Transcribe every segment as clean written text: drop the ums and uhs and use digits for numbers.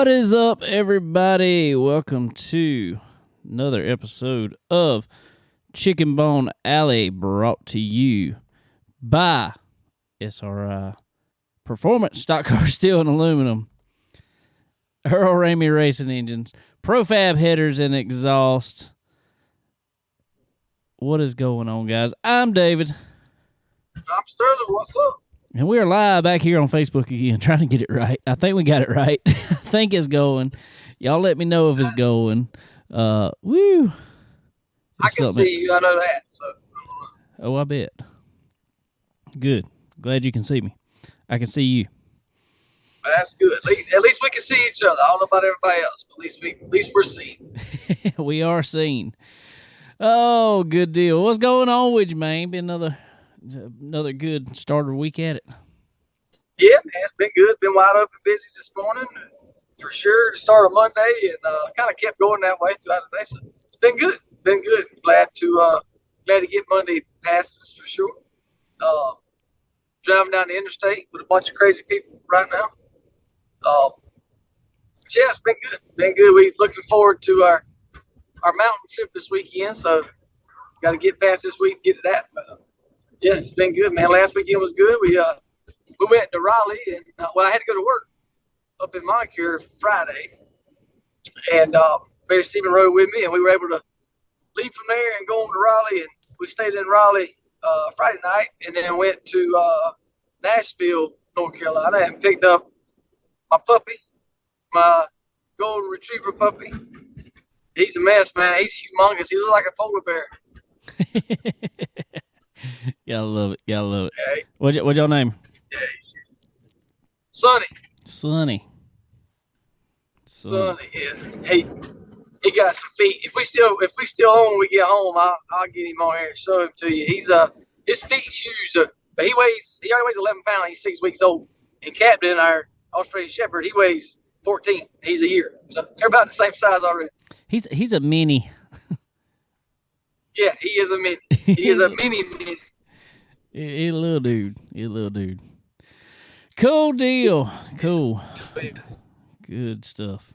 What is up, everybody? Welcome to another episode of Chicken Bone Alley, brought to you by SRI Performance Stock Car Steel and Aluminum, Earl Ramey Racing Engines, Profab Headers and Exhaust. What is going on, guys? I'm David. I'm Sterling. What's up? And we are live back here on Facebook again, trying to get it right. I think we got it right. I think it's going. Y'all let me know if it's going. Woo. I can see you. I know that. So. Oh, I bet. Good. Glad you can see me. I can see you. That's good. At least we can see each other. I don't know about everybody else, but at least we're seen. We are seen. Oh, good deal. What's going on with you, man? Been another good starter week at it. Yeah, man, it's been good. Been wide open busy this morning, for sure, to start a Monday, and kind of kept going that way throughout the day. So it's been good. Been good. Glad to get Monday past us for sure. Driving down the interstate with a bunch of crazy people right now. Yeah, it's been good. Been good. We're looking forward to our mountain trip this weekend, so got to get past this week and get to that. But yeah, it's been good, man. Last weekend was good. We went to Raleigh, and I had to go to work up in Moncure Friday, and Mayor Stephen rode with me, and we were able to leave from there and go on to Raleigh, and we stayed in Raleigh Friday night, and then went to Nashville, North Carolina, and picked up my puppy, my golden retriever puppy. He's a mess, man. He's humongous. He looks like a polar bear. Gotta love it. Gotta love it. Yeah. What's your name? Yeah. Sonny. Sonny. Yeah. He got some feet. If we still own when we get home, I'll get him on here and show him to you. He's his feet shoes are, but he already weighs 11 pounds. He's 6 weeks old. And Captain, our Australian Shepherd, he weighs 14. He's a year. So they're about the same size already. He's a mini. Yeah, he is a mini. He is a mini. He's a little dude. Cool deal. Cool. Good stuff.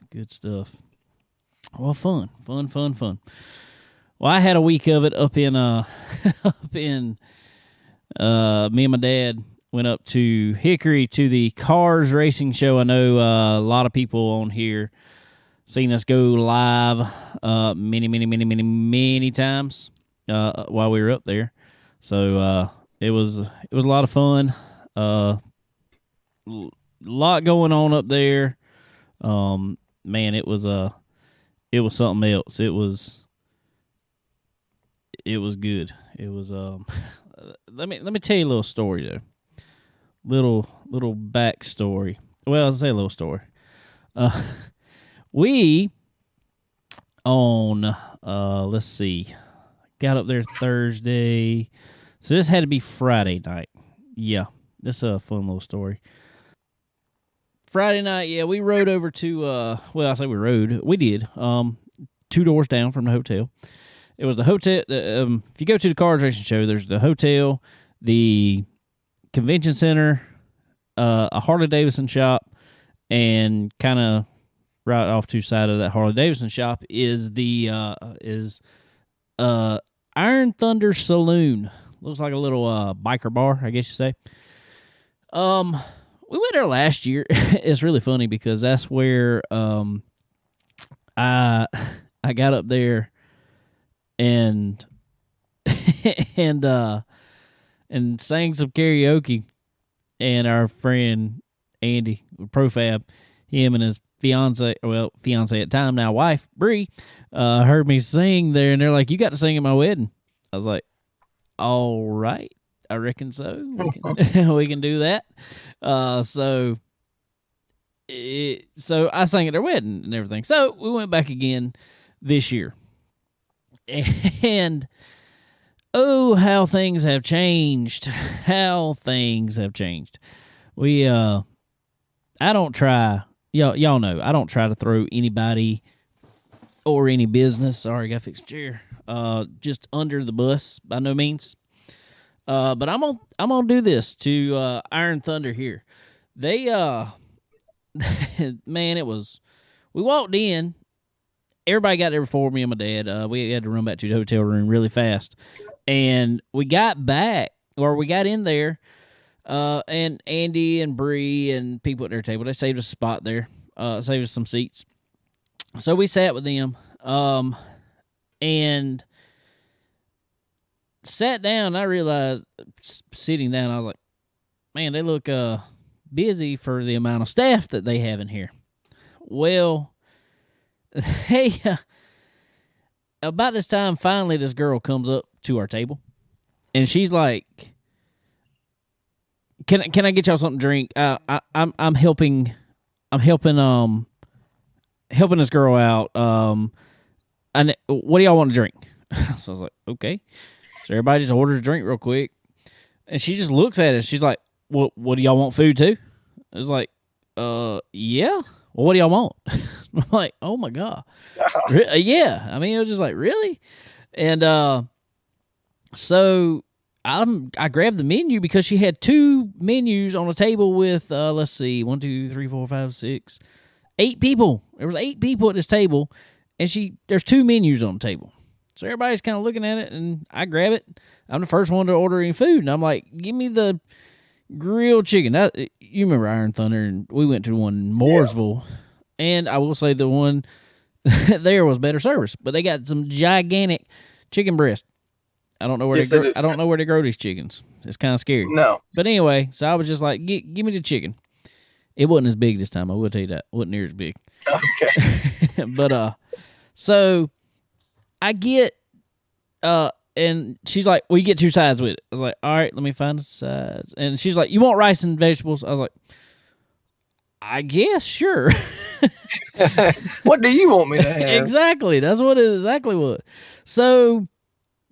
Well, fun. Well, I had a week of it up in me and my dad went up to Hickory to the Cars Racing Show. I know a lot of people on here seen us go live many times while we were up there. So it was a lot of fun. A lot going on up there. Man, it was something else. It was good. It was let me tell you a little story though. Little backstory. Well, I'll say a little story. We on let's see, got up there Thursday, so this had to be Friday night. Yeah, this is a fun little story. Friday night, yeah, we rode over to I say we did 2 doors down from the hotel. It was the hotel. If you go to the Cars Racing Show, there's the hotel, the convention center, a Harley Davidson shop, and kind of right off to the side of that Harley Davidson shop is the Iron Thunder Saloon. Looks like a little biker bar, I guess you say. We went there last year. It's really funny because that's where I got up there and and sang some karaoke, and our friend Andy, Profab, him and his fiance at the time, now wife, Bree, heard me sing there, and they're like, "You got to sing at my wedding." I was like, "All right, I reckon so. We can do that." So I sang at their wedding and everything. So we went back again this year, and oh, how things have changed! We I don't try. Y'all know I don't try to throw anybody or any business. Sorry, gotta fix a chair. Just under the bus by no means. But I'm gonna do this to Iron Thunder here. They man, it was we walked in. Everybody got there before me and my dad. We had to run back to the hotel room really fast. And we got in there, and Andy and Bree and people at their table, they saved us a spot there, saved us some seats. So we sat with them, and sat down. I realized, sitting down, I was like, man, they look busy for the amount of staff that they have in here. Well, hey, about this time, finally, this girl comes up to our table, and she's like, "Can I get y'all something to drink? I'm helping this girl out. And what do y'all want to drink?" So I was like, "Okay." So everybody just ordered a drink real quick, and she just looks at us. She's like, "What do y'all want food too?" I was like, yeah. Well, what do y'all want?" I'm like, oh my God. Yeah. I mean, it was just like, really? And so I grabbed the menu because she had 2 menus on a table with, let's see, 1, 2, 3, 4, 5, 6, 8 people. There was 8 people at this table, and there's 2 menus on the table. So everybody's kind of looking at it, and I grab it. I'm the first one to order any food, and I'm like, give me the grilled chicken. You remember Iron Thunder, and we went to the one in Mooresville. Yeah. And I will say the one there was better service, but they got some gigantic chicken breast. I don't know where I don't know where they grow these chickens. It's kind of scary. No. But anyway, so I was just like, give me the chicken. It wasn't as big this time. I will tell you that. It wasn't near as big. Okay. But so I get and she's like, well, you get 2 sides with it. I was like, all right, let me find the sides. And she's like, you want rice and vegetables? I was like, I guess, sure. What do you want me to have? Exactly. That's what it exactly was. So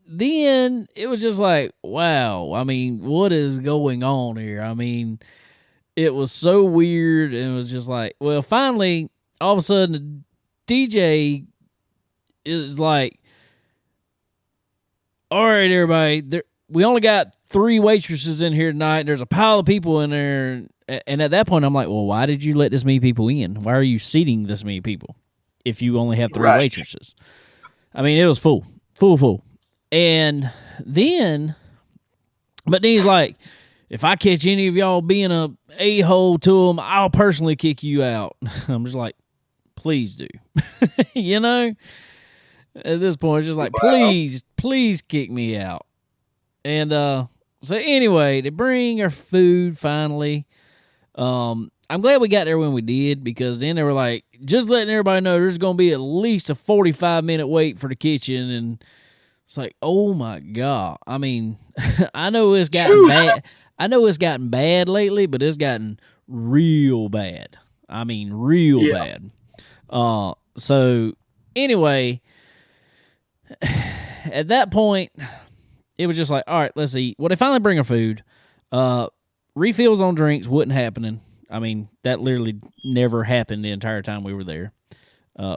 then it was just like, wow. I mean, what is going on here? I mean, it was so weird. And it was just like, well, finally, all of a sudden, the DJ is like, all right, everybody, we only got 3 waitresses in here tonight. There's a pile of people in there. And at that point, I'm like, well, why did you let this many people in? Why are you seating this many people if you only have 3 waitresses? I mean, it was full. And then, but then he's like, if I catch any of y'all being a-hole to them, I'll personally kick you out. I'm just like, please do. You know? At this point, it's just like, please kick me out. And so anyway, they bring our food finally. I'm glad we got there when we did, because then they were like, just letting everybody know there's going to be at least a 45-minute wait for the kitchen. And it's like, oh my God. I mean, I know it's gotten bad. I know it's gotten bad lately, but it's gotten real bad. I mean, real bad. So anyway, at that point, it was just like, all right, let's eat. Well, they finally bring our food. Refills on drinks wasn't happening. I mean, that literally never happened the entire time we were there.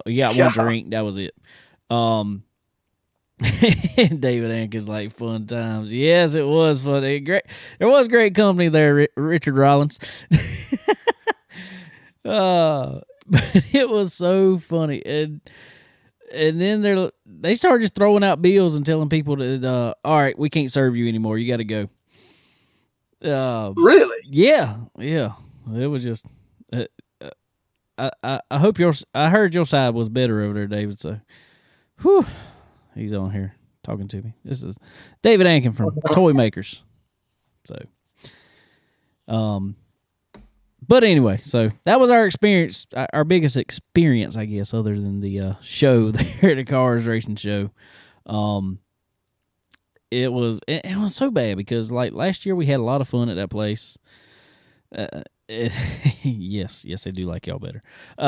We got one drink. That was it. David Anker's like, fun times. Yes, it was funny. Great. There was great company there, Richard Rollins. But it was so funny. And then they started just throwing out bills and telling people that, all right, we can't serve you anymore. You got to go. Really? Yeah. It was just. I hope I heard your side was better over there, David. So, whew, he's on here talking to me. This is David Ankin from Toy Makers. So, but anyway, so that was our experience, our biggest experience, I guess, other than the show there, the Cars Racing show. It was so bad because like last year we had a lot of fun at that place. Yes, I do like y'all better.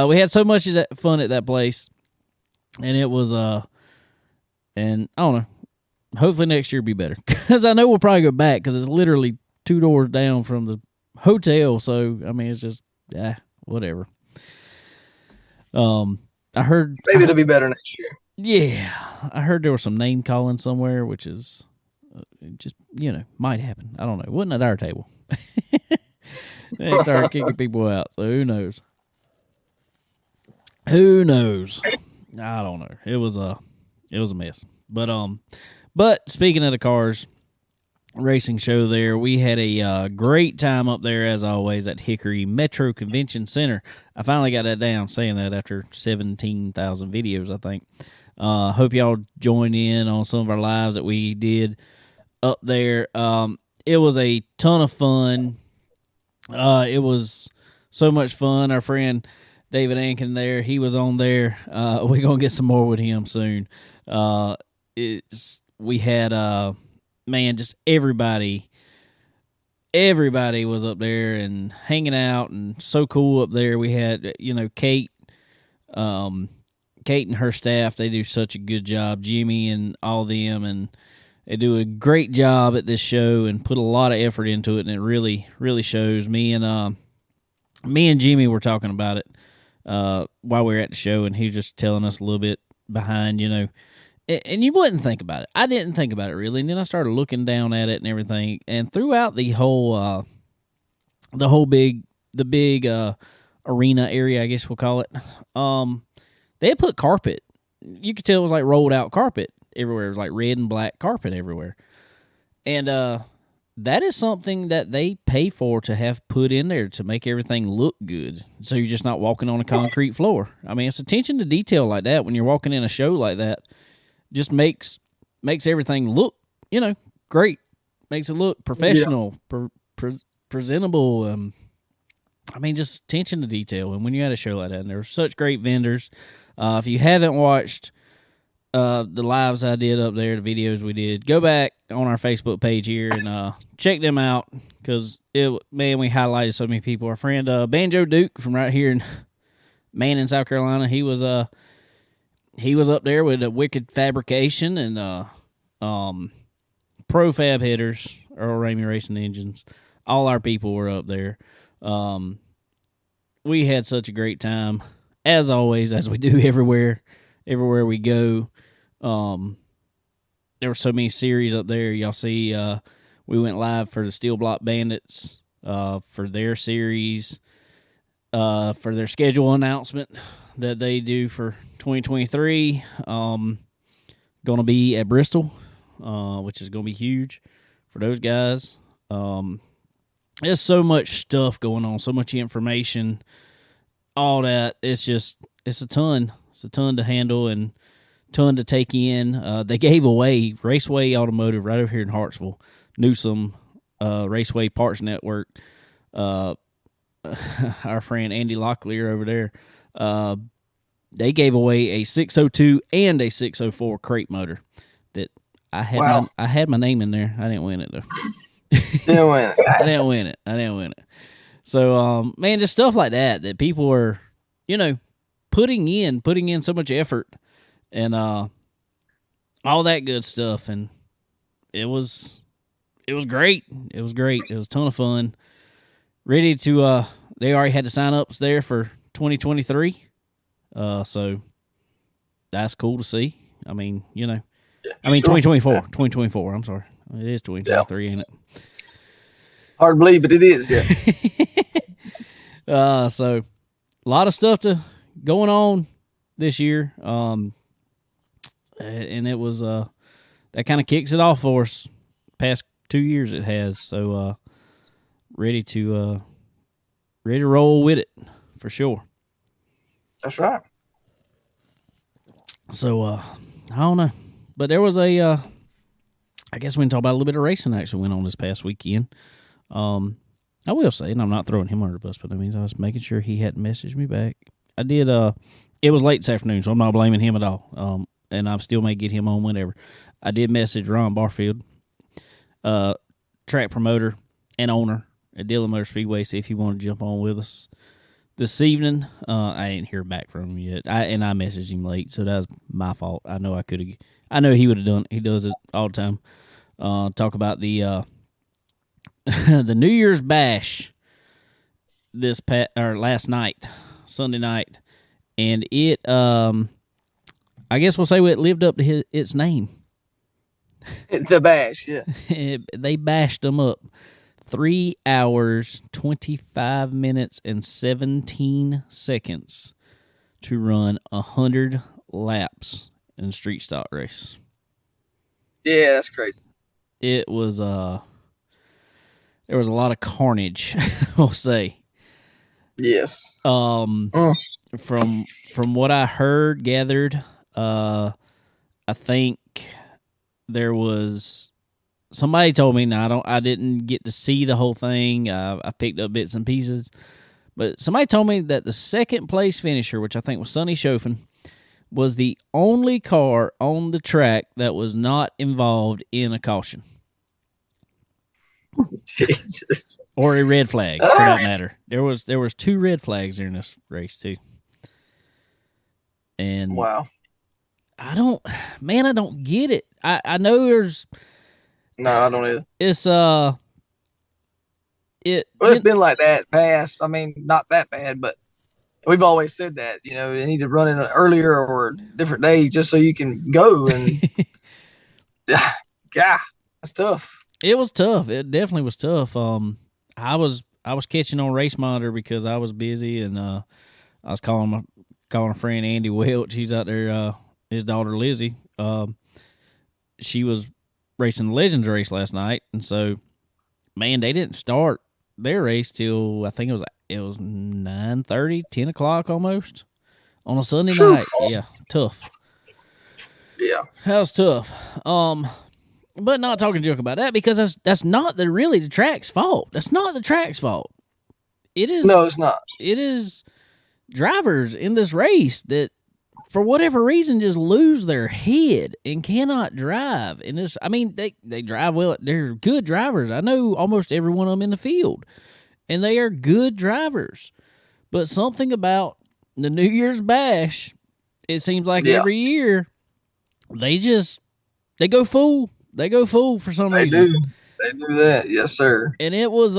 We had so much of that fun at that place, and it was and I don't know. Hopefully next year will be better, because I know we'll probably go back because it's literally 2 doors down from the hotel. So I mean, it's just whatever. I heard maybe it'll be better next year. Yeah, I heard there was some name calling somewhere, which is just might happen. I don't know. It wasn't at our table. They started kicking people out, so who knows? Who knows? I don't know. It was a mess. But speaking of the cars racing show, there we had a great time up there as always at Hickory Metro Convention Center. I finally got that down, saying that after 17,000 videos, I think. Hope y'all joined in on some of our lives that we did up there. It was a ton of fun. It was so much fun. Our friend David Ankin there, he was on there. We're going to get some more with him soon. We had, just everybody was up there and hanging out and so cool up there. We had, Kate and her staff, they do such a good job. Jimmy and all them, and they do a great job at this show and put a lot of effort into it, and it really, really shows. Me and Jimmy were talking about it while we were at the show, and he was just telling us a little bit behind, and you wouldn't think about it. I didn't think about it really, and then I started looking down at it and everything, and throughout the whole big arena area, I guess we'll call it, they had put carpet. You could tell it was like rolled out carpet everywhere. It was like red and black carpet everywhere. And that is something that they pay for to have put in there to make everything look good. So you're just not walking on a concrete floor. I mean, it's attention to detail like that when you're walking in a show like that. Just makes everything look, great. Makes it look professional, presentable. Just attention to detail. And when you had a show like that, and there were such great vendors. If you haven't watched the lives I did up there, the videos we did, go back on our Facebook page here and check them out, because we highlighted so many people. Our friend Banjo Duke from right here in Manning, South Carolina, he was up there with a Wicked Fabrication and Pro Fab Hitters, Earl Ramey Racing Engines. All our people were up there. We had such a great time, as always, as we do everywhere we go. There were so many series up there. Y'all see, we went live for the Steel Block Bandits for their series, for their schedule announcement that they do for 2023. Going to be at Bristol, which is going to be huge for those guys. There's so much stuff going on, so much information, all that. It's a ton. It's a ton to handle and ton to take in. They gave away Raceway Automotive right over here in Hartsville, Newsom, Raceway Parts Network. Our friend Andy Locklear over there, they gave away a 602 and a 604 crate motor that I had. Wow. I had my name in there. I didn't win it though. I didn't win it. So, just stuff like that people are, putting in so much effort and all that good stuff, and it was great. It was great. It was a ton of fun. Ready to they already had the sign-ups there for 2023. So that's cool to see. I mean, 2024. 2024, I'm sorry. It is 2023, ain't it? Hard to believe, but it is, yeah. So a lot of stuff going on this year. And it was that kind of kicks it off for us. Past 2 years it has. So ready to roll with it for sure. That's right. So I don't know. But there was I guess we can talk about a little bit of racing actually went on this past weekend. I will say, and I'm not throwing him under the bus, but that means I was making sure he hadn't messaged me back. I did, it was late this afternoon, so I'm not blaming him at all. And I still may get him on whenever. I did message Ron Barfield, track promoter and owner at Dillon Motor Speedway, see if he wanted to jump on with us this evening. I didn't hear back from him yet. I messaged him late, so that was my fault. I know he would have done it. He does it all the time. Talk about the the New Year's Bash last night, Sunday night, and it I guess we'll say it lived up to its name. The bash, yeah. They bashed them up. 3 hours, 25 minutes, and 17 seconds to run 100 laps in a street stock race. Yeah, that's crazy. It was there was a lot of carnage, we'll say. Yes. From what I heard, gathered, I think there was somebody told me. Now I didn't get to see the whole thing. I picked up bits and pieces, but somebody told me that the second place finisher, which I think was Sonny Chofin, was the only car on the track that was not involved in a caution. Jesus. Or a red flag, for that matter. There was 2 red flags during this race too. And wow. I don't get it. I know there's no, I don't either. It's it's been like that past. I mean, not that bad, but we've always said that, you know, you need to run in an earlier or different day just so you can go. And yeah, that's tough. It was tough. It definitely was tough. I was catching on Race Monitor because I was busy, and I was calling a friend Andy Welch. He's out there. His daughter Lizzie. She was racing the Legends race last night, and so, man, they didn't start their race till I think it was 9:30, 10 o'clock almost on a Sunday night. Yeah, tough. Yeah, that was tough. But not talking joke about that, because that's not really the track's fault. That's not the track's fault. It is. No, it's not. It is drivers in this race that, for whatever reason, just lose their head and cannot drive. And this, I mean, they drive well. They're good drivers. I know almost every one of them in the field, and they are good drivers. But something about the New Year's Bash, it seems like every year, they go full. They go full for some reason. They do that. Yes, sir. And it was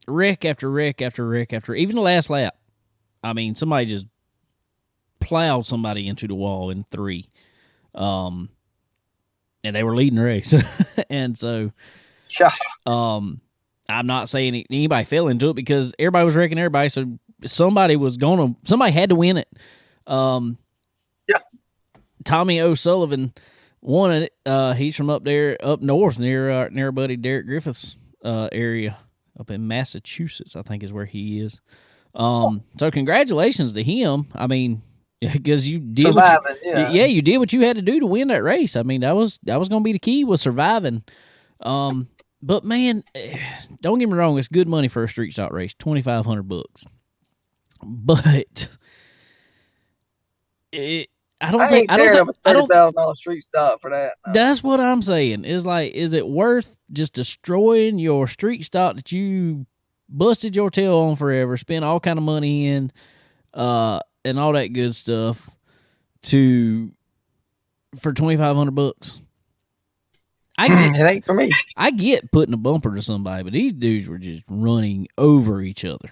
wreck after wreck after wreck after, even the last lap. I mean, somebody just plowed somebody into the wall in 3. And they were leading the race. And so I'm not saying anybody fell into it, because everybody was wrecking everybody, so somebody had to win it. Tommy O'Sullivan won it. He's from up north near our buddy Derek Griffith's area, up in Massachusetts, I think is where he is. So congratulations to him. I mean, because you did surviving. You did what you had to do to win that race. I mean, that was going to be the key, was surviving. But man, don't get me wrong, it's good money for a street stock race, $2,500. But I don't think $30,000 street stock for that. No. That's what I'm saying. Is it worth just destroying your street stock that you busted your tail on forever, spent all kind of money in, and all that good stuff for $2,500? It ain't for me. I get putting a bumper to somebody, but these dudes were just running over each other.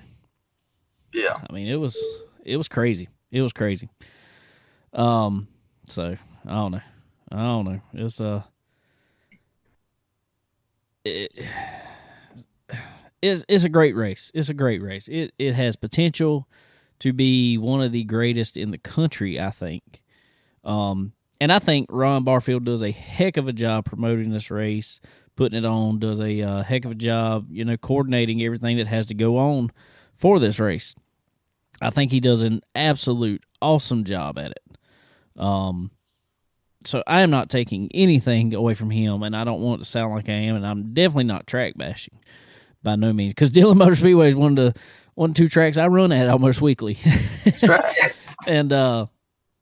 Yeah, I mean, it was crazy. It was crazy. So I don't know. It's a great race. It's a great race. It has potential to be one of the greatest in the country, I think. And I think Ron Barfield does a heck of a job promoting this race, putting it on, does a heck of a job, coordinating everything that has to go on for this race. I think he does an absolute awesome job at it. So I am not taking anything away from him, and I don't want it to sound like I am, and I'm definitely not track bashing by no means, because Dillon Motor Speedway is one of the 2 tracks I run at almost weekly. That's right. And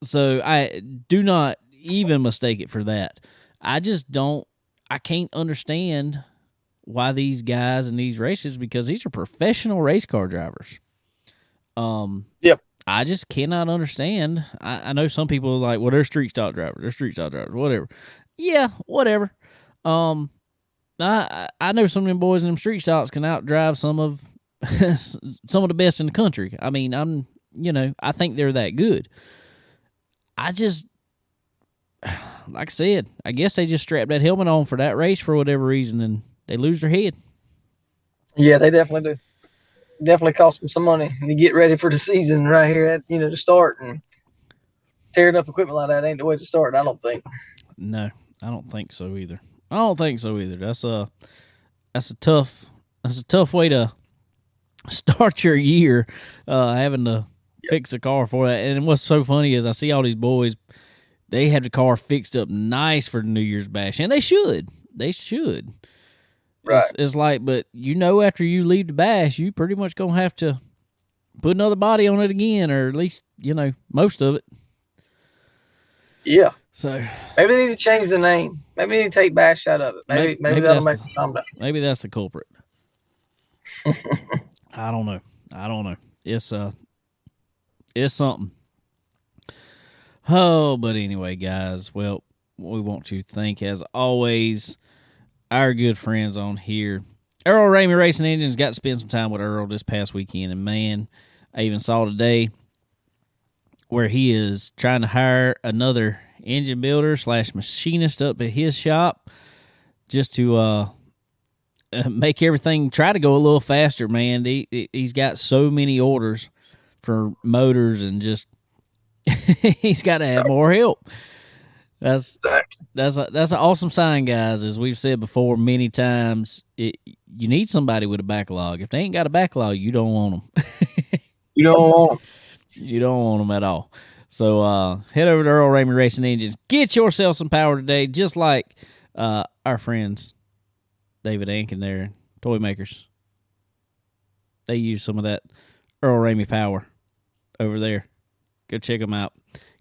so I do not even mistake it for that. I can't understand why these guys in these races, because these are professional race car drivers. Yep. I just cannot understand. I know some people are like, well, they're street stock drivers, whatever. Yeah, whatever. I know some of them boys in them street stocks can outdrive some of the best in the country. I mean, I think they're that good. I just, like I said, I guess they just strap that helmet on for that race for whatever reason, and they lose their head. Yeah, they definitely do. definitely cost them some money to get ready for the season right here at to start, and tearing up equipment like that ain't the way to start. I don't think. No, I don't think so either. That's a tough way to start your year, having to fix a car for that. And what's so funny is I see all these boys, they have the car fixed up nice for the New Year's bash, and they should. Right. It's like, but after you leave the bash, you pretty much gonna have to put another body on it again, or at least most of it. Yeah. So maybe they need to change the name. Maybe they need to take bash out of it. Maybe that'll make them calm down. Maybe that's the culprit. I don't know. It's something. Oh, but anyway, guys. Well, we want to thank, as always, our good friends on here. Earl Ramey Racing Engines. Got to spend some time with Earl this past weekend, and man, I even saw today where he is trying to hire another engine builder / machinist up at his shop just to make everything try to go a little faster, man. He's got so many orders for motors, and just he's got to have more help. That's an awesome sign, guys. As we've said before many times, you need somebody with a backlog. If they ain't got a backlog, you don't want them. You don't want them. You don't want them at all. So head over to Earl Ramey Racing Engines. Get yourself some power today, just like our friends David Ankin there, Toy Makers. They use some of that Earl Ramey power over there. Go check them out.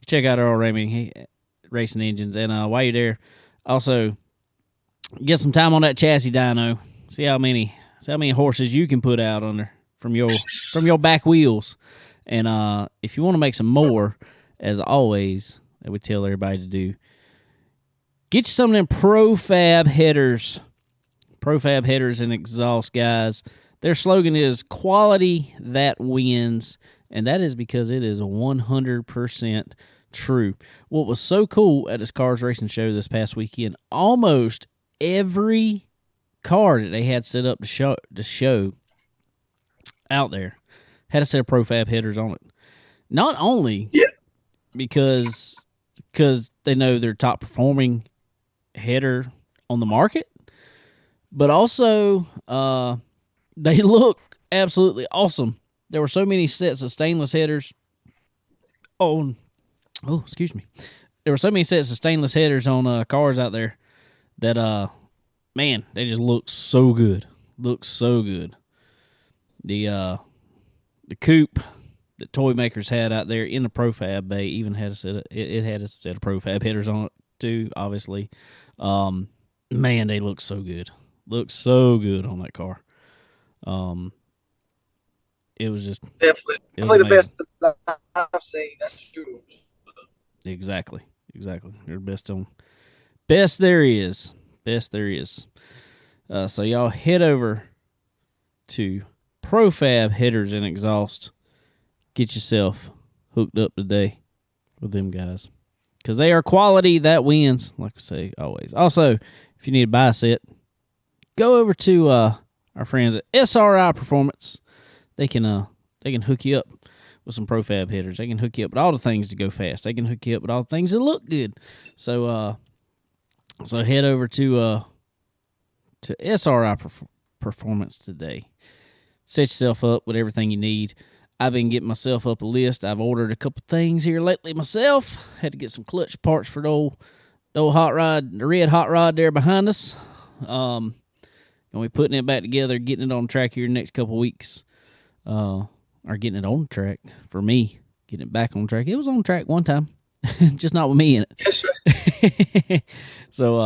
Check out Earl Ramey Racing Engines. And while you're there, also get some time on that chassis dyno. See how many horses you can put out under from your back wheels. And if you want to make some more, as always, I would tell everybody to do, get you some of them Profab headers. Profab headers and exhaust, guys. Their slogan is quality that wins, and that is because it is 100% true. What was so cool at this Cars Racing Show this past weekend, almost every car that they had set up to show out there had a set of Profab headers on it. Not only because they know they're top performing header on the market, but also they look absolutely awesome. There were so many sets of stainless headers on. Oh, excuse me. There were so many sets of stainless headers on cars out there that man, they just look so good. Looks so good. The coupe that Toy Makers had out there in the Profab bay even had a set of Profab headers on it too, obviously. Man, they look so good. Look so good on that car. It was just definitely the best I've seen. That's true. Exactly. They're best there is. So y'all head over to Profab headers and exhaust. Get yourself hooked up today with them guys, because they are quality that wins, like I say always. Also, if you need to buy a set, go over to our friends at SRI Performance. They can hook you up with some Profab headers. They can hook you up with all the things to go fast. They can hook you up with all the things that look good. So head over to SRI Performance today. Set yourself up with everything you need. I've been getting myself up a list. I've ordered a couple things here lately myself. Had to get some clutch parts for the old hot rod, the red hot rod there behind us. Gonna be putting it back together, getting it on track here in the next couple weeks. Or getting it on track for me, getting it back on track. It was on track one time, just not with me in it. That's right. So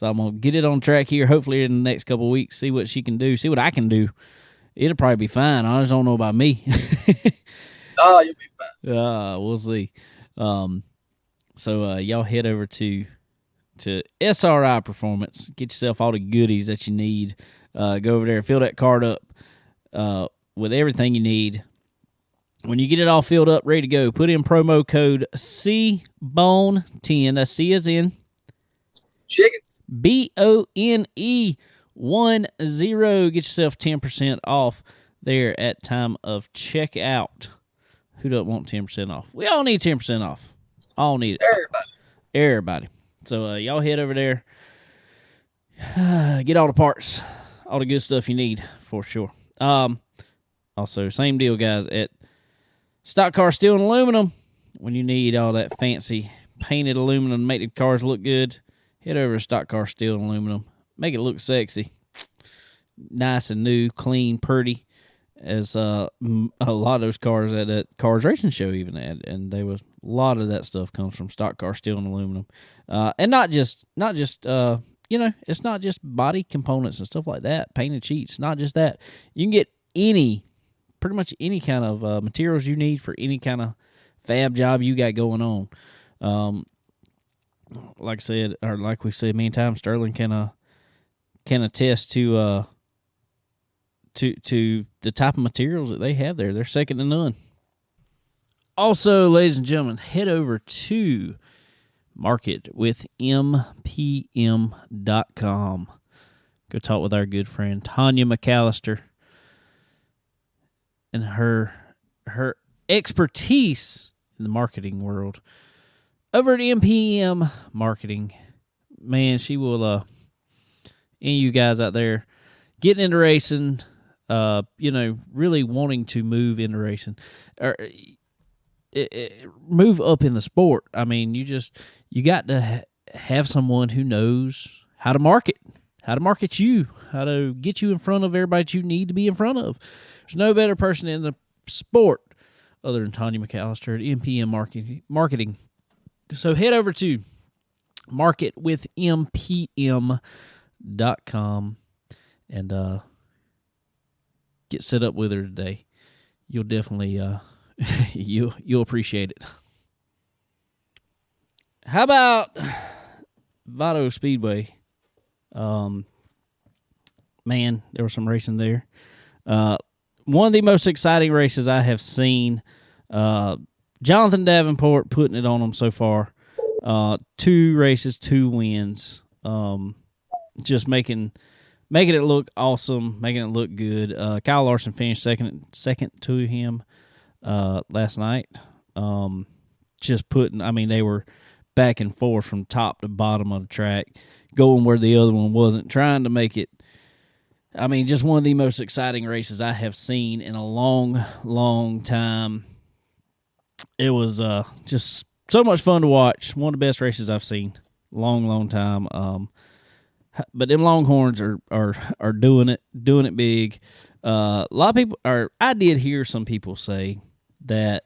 I'm gonna get it on track here, hopefully in the next couple weeks. See what she can do. See what I can do. It'll probably be fine. I just don't know about me. Oh, you'll be fine. We'll see. So y'all head over to SRI Performance. Get yourself all the goodies that you need. Go over there, fill that card up with everything you need. When you get it all filled up, ready to go, put in promo code CBONE10. That's C as in chicken. BONE10. Get yourself 10% off there at time of checkout. Who doesn't want 10% off? We all need 10% off. All need it. Everybody. So y'all head over there. Get all the parts. All the good stuff you need, for sure. Also, same deal, guys, at Stock Car Steel and Aluminum. When you need all that fancy painted aluminum to make the cars look good, head over to Stock Car Steel and Aluminum. Make it look sexy. Nice and new, clean, pretty, as a lot of those cars at that Cars Racing Show even had. And there was a lot of that stuff comes from Stock Car Steel and Aluminum. And not just it's not just body components and stuff like that, painted sheets, not just that. You can get pretty much any kind of materials you need for any kind of fab job you got going on. Like I said, or like we've said many times, Sterling can attest to the type of materials that they have there. They're second to none. Also, ladies and gentlemen, head over to marketwithmpm.com. Go talk with our good friend Tanya McAllister and her expertise in the marketing world over at MPM Marketing. Man, she will any of you guys out there getting into racing, really wanting to move into racing or move up in the sport. I mean, you got to have someone who knows how to market you, how to get you in front of everybody that you need to be in front of. There's no better person in the sport other than Tanya McAllister at MPM Marketing. So head over to marketwithmpm.com and get set up with her today. You'll definitely you'll appreciate it. How about Vado Speedway? Man, there was some racing there. One of the most exciting races I have seen. Jonathan Davenport putting it on them so far. 2 races, 2 wins. Just making it look awesome, making it look good. Kyle Larson finished second to him last night. They were back and forth from top to bottom of the track, going where the other one wasn't, trying to make it. I mean, just one of the most exciting races I have seen in a long, long time. It was just so much fun to watch. One of the best races I've seen. Long, long time. But them Longhorns are doing it big. A lot of people I did hear some people say that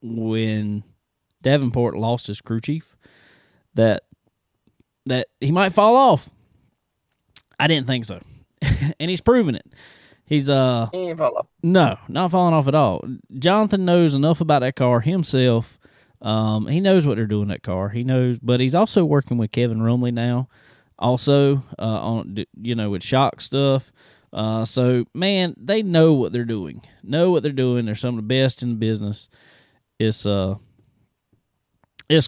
when Davenport lost his crew chief, that he might fall off. I didn't think so. And he's proven it. He's He ain't fall off. No, not falling off at all. Jonathan knows enough about that car himself. He knows what they're doing in that car. He knows, but he's also working with Kevin Rumley now. Also, on with shock stuff. So man, they know what they're doing. They're some of the best in the business. It's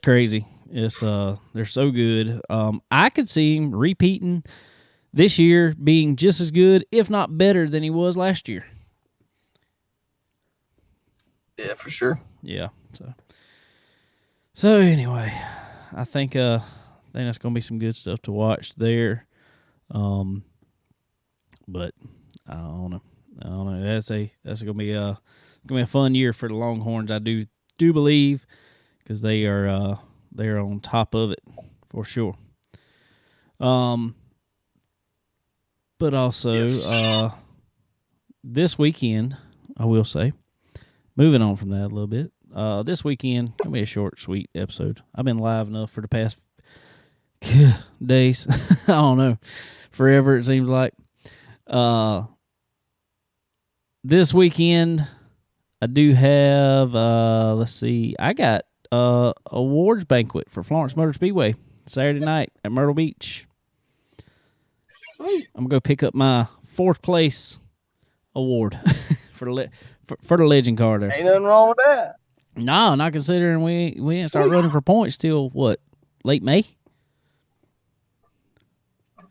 crazy. They're so good. I could see him repeating this year, being just as good, if not better, than he was last year. Yeah, for sure. Yeah. So anyway, I think that's gonna be some good stuff to watch there. But I don't know. That's gonna be a fun year for the Longhorns. I do believe, because they're on top of it for sure. But also this weekend, I will say, moving on from that a little bit. This weekend gonna be a short, sweet episode. I've been live enough for the past days. I don't know, forever it seems like. This weekend I do have let's see, I got awards banquet for Florence Motor Speedway Saturday night at Myrtle Beach. I'm gonna go pick up my 4th place award for the legend car there. Ain't nothing wrong with that. No, not considering we didn't start running for points till what, late May?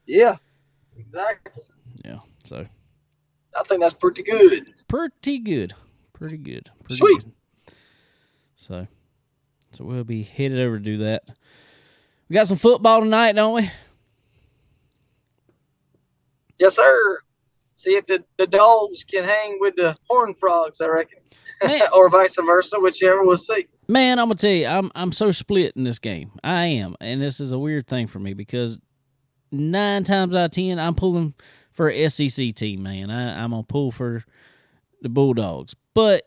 Yeah, exactly. Yeah, so I think that's pretty good. Pretty good. Pretty good. Pretty Sweet. good. So we'll be headed over to do that. We got some football tonight, don't we? Yes, sir. See if the dogs can hang with the horned frogs, I reckon. Or vice versa, whichever we'll see. Man, I'm gonna tell you, I'm so split in this game. I am, and this is a weird thing for me because 9 times out of 10, I'm pulling for an SEC team. Man, I'm gonna pull for the Bulldogs, but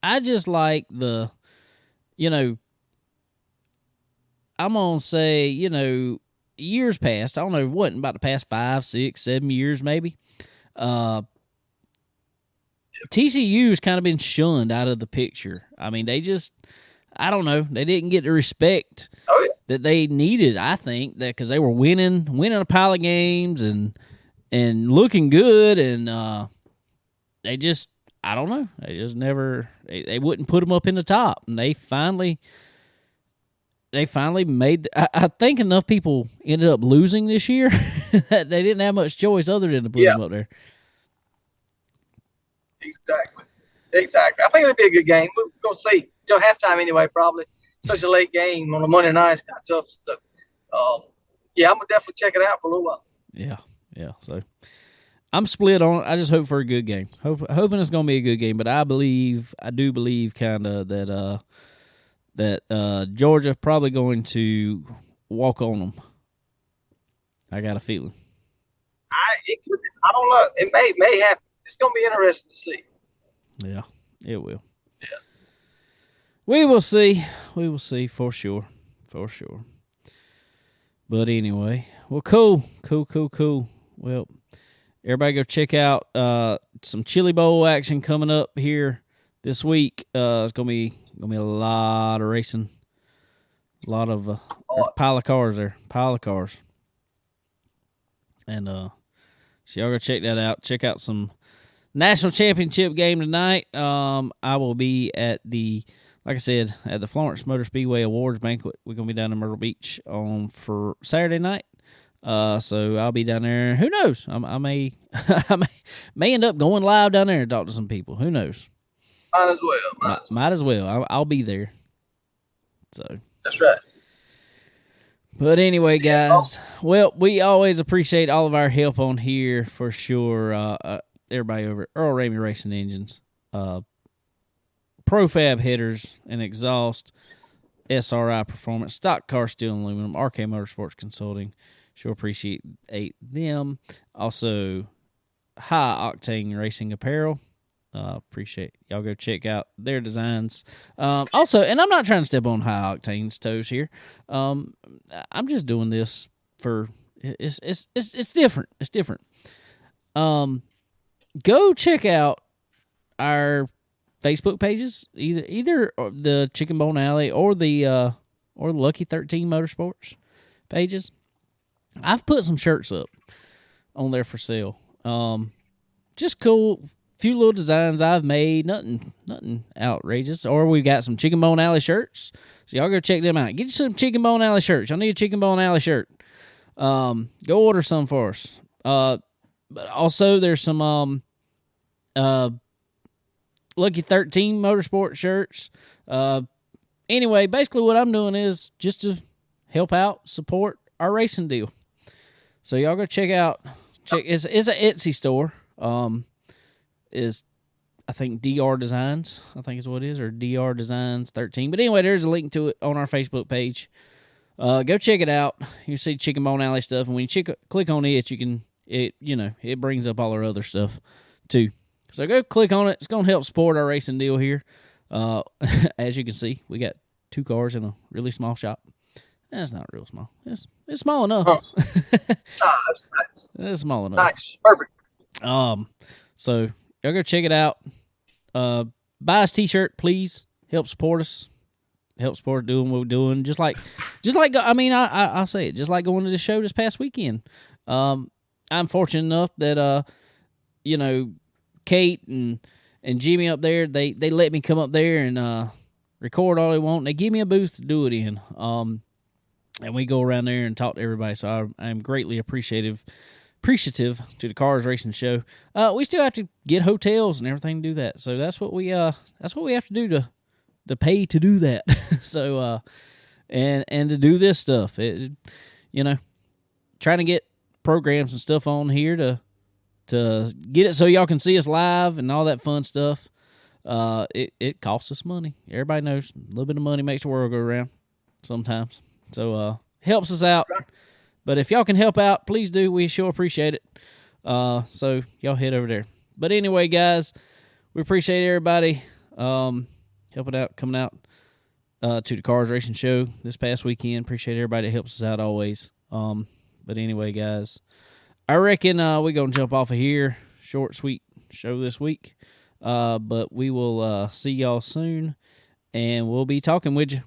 I just like the, I'm gonna say, years past. I don't know what about the past 5, 6, 7 years, maybe. TCU's kind of been shunned out of the picture. I mean, they just, I don't know, they didn't get the respect that they needed. I think that because they were winning a pile of games and looking good, and they just, I don't know, they just never, they wouldn't put them up in the top, and they finally made. I think enough people ended up losing this year that they didn't have much choice other than to put them up there. Exactly. I think it'll be a good game. We're going to see till halftime anyway, probably. Such a late game on a Monday night is kind of tough stuff. Yeah, I'm going to definitely check it out for a little while. Yeah. So I'm split on it. I just hope for a good game. Hoping it's going to be a good game, but I do believe kind of that Georgia probably going to walk on them. I got a feeling. I don't know. It may happen. It's going to be interesting to see. Yeah, it will. Yeah. We will see. We will see for sure. For sure. But anyway, well, cool. Well, everybody go check out some Chili Bowl action coming up here this week. It's gonna be a lot of racing, a lot of pile of cars there, and so y'all go check that out. Check out some national championship game tonight. I will be at like I said, at the Florence Motor Speedway Awards Banquet. We're gonna be down in Myrtle Beach for Saturday night. So I'll be down there. Who knows? I may may end up going live down there and talk to some people. Who knows? Might as well. I'll be there. So that's right. But anyway, guys, well, we always appreciate all of our help on here for sure. Everybody over at Earl Ramey Racing Engines, Profab Headers and Exhaust, SRI Performance, Stock Car Steel and Aluminum, RK Motorsports Consulting. Sure appreciate them. Also, High Octane Racing Apparel. Appreciate y'all go check out their designs. Also, and I'm not trying to step on High Octane's toes here. I'm just doing this for it's different. It's different. Go check out our Facebook pages, either the Chicken Bone Alley or the Lucky 13 Motorsports pages. I've put some shirts up on there for sale. Just cool, few little designs I've made. Nothing outrageous. Or we got some Chicken Bone Alley shirts. So y'all go check them out. Get you some Chicken Bone Alley shirts. Y'all need a Chicken Bone Alley shirt. Go order some for us. But also there's some Lucky 13 Motorsport shirts. Anyway, basically what I'm doing is just to help out, support our racing deal. So y'all go check out. It's an Etsy store. Is I think DR Designs. I think is what it is, or DR Designs 13. But anyway, there's a link to it on our Facebook page. Go check it out. You see Chicken Bone Alley stuff, and when you click on it, it brings up all our other stuff too. So go click on it. It's gonna help support our racing deal here. As you can see, we got 2 cars in a really small shop. That's not real small. It's small enough. Oh. That's nice. It's small enough. Nice. Perfect. So y'all go check it out. Buy us a t-shirt, please. Help support us. Help support doing what we're doing. Just like I mean, I'll say it. Just like going to the show this past weekend. I'm fortunate enough that Kate and Jimmy up there, they let me come up there and record all they want. And they give me a booth to do it in. And we go around there and talk to everybody. So I'm greatly appreciative appreciative to the Cars Racing Show. We still have to get hotels and everything to do that. So that's what we have to do to pay to do that. So and to do this stuff, trying to get programs and stuff on here to get it so y'all can see us live and all that fun stuff. It costs us money. Everybody knows a little bit of money makes the world go around sometimes. So helps us out. But if y'all can help out, please do. We sure appreciate it. So y'all head over there. But anyway, guys, we appreciate everybody helping out, coming out to the Cars Racing Show this past weekend. Appreciate everybody that helps us out always. But anyway, guys, I reckon we're going to jump off of here. Short, sweet show this week. But we will see y'all soon, and we'll be talking with you.